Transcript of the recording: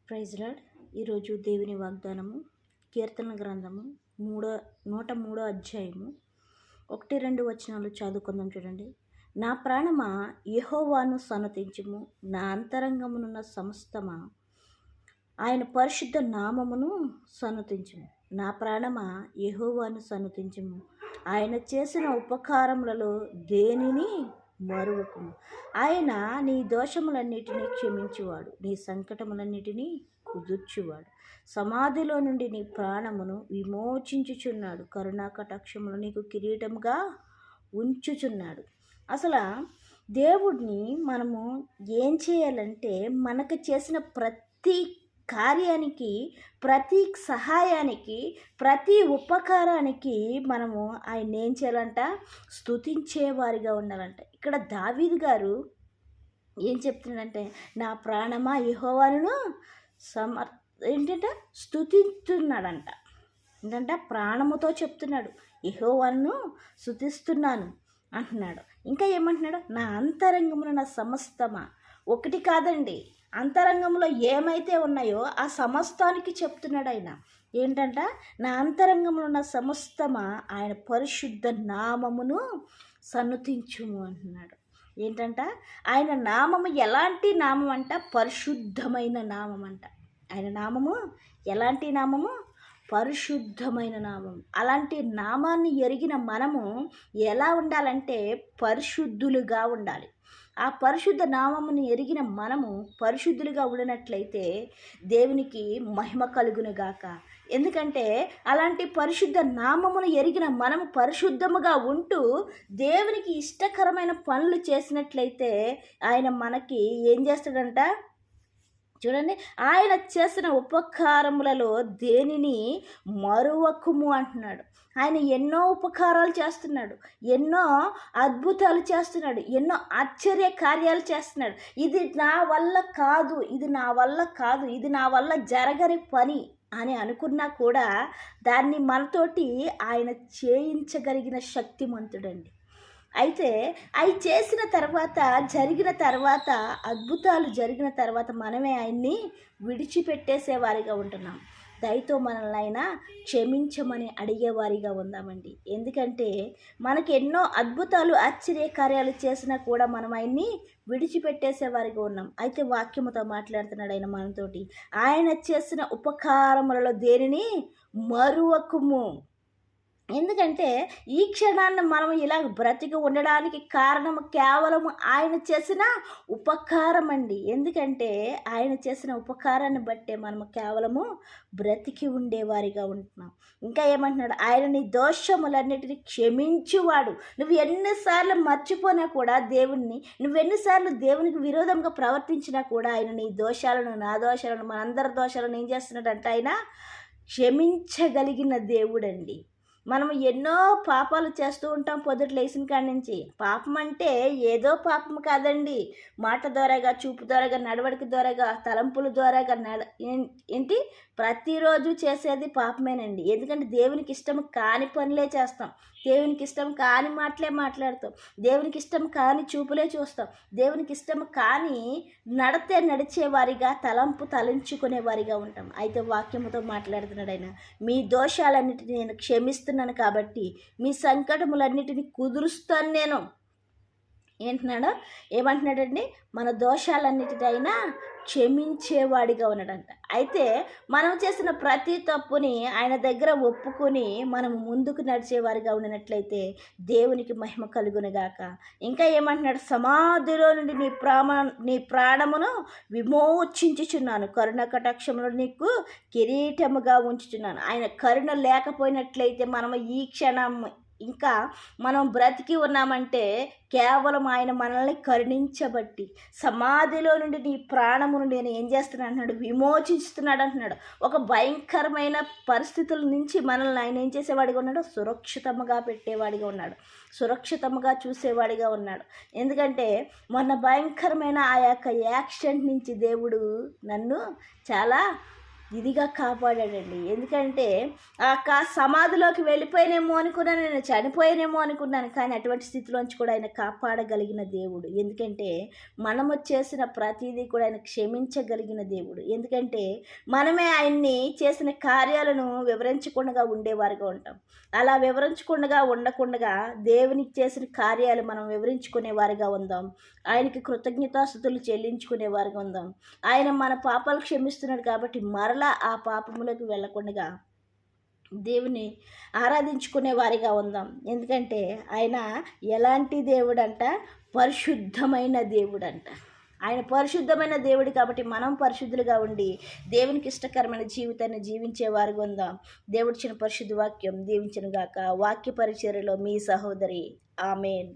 Praise lord. ఈరోజు దేవుని వాగ్దానము కీర్తన గ్రంథము 103 అధ్యాయము 1-2 వచనాలు చదువుకుందాం. చూడండి. నా ప్రాణమా యెహోవాను సన్నతించుము, నా అంతరంగమునున్న సమస్తమా ఆయన పరిశుద్ధ నామమును సన్నతించుము. నా ప్రాణమా యెహోవాను సన్నతించుము, ఆయన చేసిన ఉపకారములలో దేనిని మరువకుము. ఆయన నీ దోషములన్నిటినీ క్షమించువాడు, నీ సంకటములన్నిటినీ కుదుర్చువాడు. సమాధిలో నుండి నీ ప్రాణమును విమోచించుచున్నాడు, కరుణా కటాక్షములు నీకు కిరీటముగా ఉంచుచున్నాడు. అసలు దేవుడిని మనము ఏం చేయాలంటే, మనకు చేసిన ప్రతి కార్యానికి, ప్రతి సహాయానికి, ప్రతి ఉపకారానికి మనము ఆయన ఏం చేయాలంట? స్తుతించేవారిగా ఉండాలంట. ఇక్కడ దావీదు గారు ఏం చెప్తున్నాడంటే, నా ప్రాణమా యెహోవాను ఏంటంటే స్తుతిస్తున్నాడంట. ఏంటంటే ప్రాణముతో చెప్తున్నాడు, యెహోవాను స్తుతిస్తున్నాను అంటున్నాడు. ఇంకా ఏమంటున్నాడు? నా అంతరంగమున నా సమస్తమా. ఒకటి కాదండి, అంతరంగంలో ఏమైతే ఉన్నాయో ఆ సమస్తానికి చెప్తున్నాడు ఆయన. ఏంటంట? నా అంతరంగంలో ఉన్న సమస్తమా ఆయన పరిశుద్ధ నామమును సన్నుతించుము అంటున్నాడు. ఏంటంట? ఆయన నామము ఎలాంటి నామం అంట? పరిశుద్ధమైన నామం అంట. ఆయన నామము ఎలాంటి నామము? పరిశుద్ధమైన నామం. అలాంటి నామాన్ని ఎరిగిన మనము ఎలా ఉండాలంటే పరిశుద్ధులుగా ఉండాలి. ఆ పరిశుద్ధ నామమును ఎరిగిన మనము పరిశుద్ధులుగా ఉండినట్లయితే దేవునికి మహిమ కలుగునుగాక. ఎందుకంటే అలాంటి పరిశుద్ధ నామమును ఎరిగిన మనము పరిశుద్ధముగా ఉంటూ దేవునికి ఇష్టకరమైన పనులు చేసినట్లయితే ఆయన మనకి ఏం చేస్తాడంట? చూడండి, ఆయన చేసిన ఉపకారములలో దేనిని మరువకుము అంటున్నాడు. ఆయన ఎన్నో ఉపకారాలు చేస్తున్నాడు, ఎన్నో అద్భుతాలు చేస్తున్నాడు, ఎన్నో ఆశ్చర్య కార్యాలు చేస్తున్నాడు. ఇది నా వల్ల కాదు, ఇది నా వల్ల కాదు, ఇది నా వల్ల జరగని పని అని అనుకున్నా కూడా దాన్ని మనతోటి ఆయన చేయించగలిగిన శక్తిమంతుడండి. అయితే అవి చేసిన తర్వాత, జరిగిన తర్వాత, అద్భుతాలు జరిగిన తర్వాత మనమే ఆయన్ని విడిచిపెట్టేసేవారిగా ఉంటున్నాం. దయతో మనల్ని ఆయన క్షమించమని అడిగేవారిగా ఉందామండి. ఎందుకంటే మనకి ఎన్నో అద్భుతాలు, ఆశ్చర్యకార్యాలు చేసినా కూడా మనం ఆయన్ని విడిచిపెట్టేసేవారిగా ఉన్నాం. అయితే వాక్యముతో మాట్లాడుతున్నాడు ఆయన మనతోటి. ఆయన చేసిన ఉపకారములలో దేనిని మరువకుము. ఎందుకంటే ఈ క్షణాన్ని మనం ఇలా బ్రతికి ఉండడానికి కారణం కేవలం ఆయన చేసిన ఉపకారం అండి. ఎందుకంటే ఆయన చేసిన ఉపకారాన్ని బట్టే మనము కేవలము బ్రతికి ఉండేవారిగా ఉంటున్నాం. ఇంకా ఏమంటున్నాడు? ఆయన నీ దోషములన్నిటినీ క్షమించువాడు. నువ్వు ఎన్నిసార్లు మర్చిపోయినా కూడా దేవుణ్ణి, నువ్వెన్నిసార్లు దేవునికి విరోధంగా ప్రవర్తించినా కూడా ఆయన నీ దోషాలను, నా దోషాలను, మనందరి దోషాలను ఏం చేస్తున్నాడంటే ఆయన క్షమించగలిగిన దేవుడండి. మనం ఎన్నో పాపాలు చేస్తూ ఉంటాం పొద్దుట లేచిన కాడి నుంచి. పాపం అంటే ఏదో పాపం కాదండి. మాట ద్వారాగా, చూపు ద్వారాగా, నడవడిక ద్వారాగా, తలంపుల ద్వారాగా ఏంటి ప్రతిరోజు చేసేది పాపమేనండి. ఎందుకంటే దేవునికి ఇష్టం కాని పనులే చేస్తాం, దేవునికి ఇష్టం కాని మాటలే మాట్లాడతాం, దేవునికి ఇష్టం కాని చూపులే చూస్తాం, దేవునికి ఇష్టం కాని నడిచేవారిగా, తలంచుకునేవారిగా ఉంటాం. అయితే వాక్యముతో మాట్లాడుతున్నాడు ఆయన, మీ దోషాలన్నిటిని నేను క్షమిస్తున్నాను కాబట్టి మీ సంకటములన్నిటిని కుదురుస్తాను నేను. ఏంటున్నాడు? ఏమంటున్నాడండి? మన దోషాలన్నిటినైనా క్షమించేవాడిగా ఉన్నాడంట. అయితే మనం చేసిన ప్రతి తప్పుని ఆయన దగ్గర ఒప్పుకొని మనం ముందుకు నడిచేవారిగా ఉండినట్లయితే దేవునికి మహిమ కలుగునుగాక. ఇంకా ఏమంటున్నాడు? సమాధిలో నుండి నీ ప్రాణమును విమోచించుచున్నాను, కరుణ కటాక్షములు నీకు కిరీటముగా ఉంచుచున్నాను. ఆయన కరుణ లేకపోయినట్లయితే మనం ఈ క్షణం ఇంకా మనం బ్రతికి ఉన్నామంటే కేవలం ఆయన మనల్ని కరుణించబట్టి, సమాధిలో నుండి నీ ప్రాణమును నేను ఏం చేస్తున్నాను అంటున్నాడు? విమోచిస్తున్నాడు అంటున్నాడు. ఒక భయంకరమైన పరిస్థితుల నుంచి మనల్ని ఆయన ఏం చేసేవాడిగా ఉన్నాడు? సురక్షితంగా పెట్టేవాడిగా ఉన్నాడు, సురక్షితంగా చూసేవాడిగా ఉన్నాడు. ఎందుకంటే మొన్న భయంకరమైన ఆ యొక్క యాక్సిడెంట్ నుంచి దేవుడు నన్ను చాలా ఇదిగా కాపాడాడండి. ఎందుకంటే సమాధిలోకి వెళ్ళిపోయినేమో అనుకున్నాను, నేను చనిపోయానేమో అనుకున్నాను. కానీ అటువంటి స్థితిలోంచి కూడా ఆయన కాపాడగలిగిన దేవుడు. ఎందుకంటే మనము చేసిన ప్రతీదీ కూడా ఆయన క్షమించగలిగిన దేవుడు. ఎందుకంటే మనమే ఆయన్ని చేసిన కార్యాలను వివరించకుండా ఉండేవారుగా ఉంటాం. అలా వివరించకుండా ఉండకుండా దేవునికి చేసిన కార్యాలు మనం వివరించుకునే వారిగా ఉందాం. ఆయనకి కృతజ్ఞతాస్తుతులు చెల్లించుకునే వారిగా ఉందాం. ఆయన మన పాపాలు క్షమిస్తున్నాడు కాబట్టి మరలా ఆ పాపములోకి వెళ్ళకుండా దేవుని ఆరాధించుకునే వారిగా ఉందాం. ఎందుకంటే ఆయన ఎలాంటి దేవుడంట? పరిశుద్ధమైన దేవుడంట. ఆయన పరిశుద్ధమైన దేవుడు కాబట్టి మనం పరిశుద్ధులుగా ఉండి దేవునికి ఇష్టకరమైన జీవితాన్ని జీవించే వారిగా ఉందాం. దేవుడిచ్చిన పరిశుద్ధ వాక్యం దీవించును గాక. వాక్య పరిచర్యలో మీ సహోదరి. ఆమేన్.